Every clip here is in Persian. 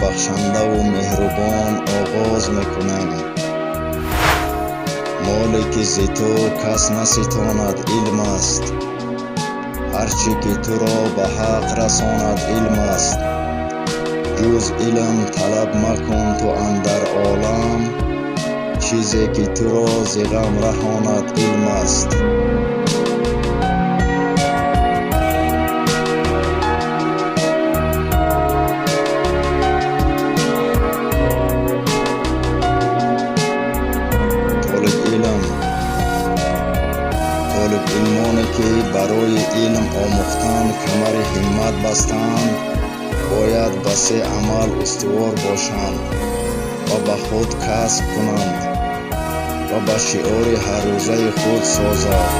بخشنده و مهربان آغاز میکنم. مالی که ز تو کس نستاند علم است، هرچی که تو را به حق رساند علم است. جز علم طلب مکن تو اندر عالم، چیزی که تو را ز غم رهاند علم است. طالب علمانی که برای علم آموختن کمر همت بستند، باید به سه عمل استوار باشند و به خود کسب کنند و به شعار هر روزه خود سازند.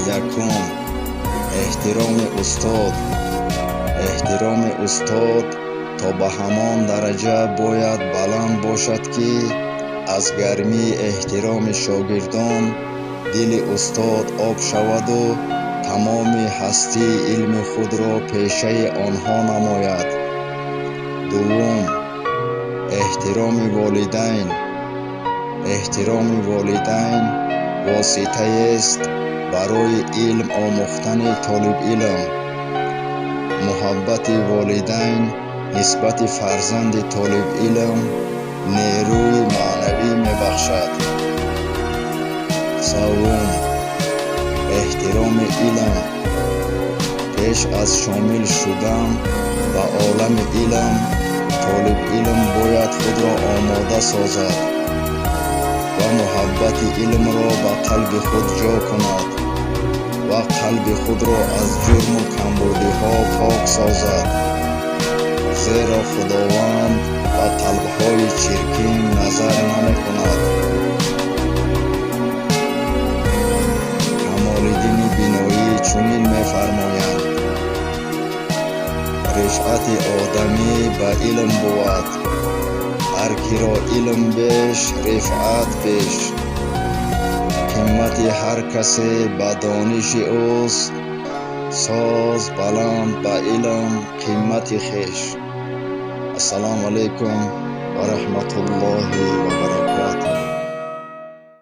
یکم، احترام استاد تا به همان درجه باید بلند باشد که از گرمی احترام شاگردان دل استاد آب شود و تمام هستی علم خود را پیشه آنها نماید. دوم، احترام والدین واسطه است برای علم آموختن طالب علم. محبت والدین نسبت فرزند طالب علم نیروی معنوی میبخشد. سوم، احترام علم. پیش از شامل شدن به عالم علم، طالب علم باید خود را آماده سازد و محبت علم را به قلب خود جا کند و قلب خود را از جرم و کمبودی ها پاک سازد. زیرا خداوند به قلب های چرکین نظر نمی کند. کمال‌الدین بینایی چنین می فرمایند: رفعت آدمی به علم بود، هر کی را علم بیش رفعت بیش. قیمت هر کسی به دانش اوست، ساز بلند به علم قیمت خویش. السلام علیکم و رحمت الله و برکاته.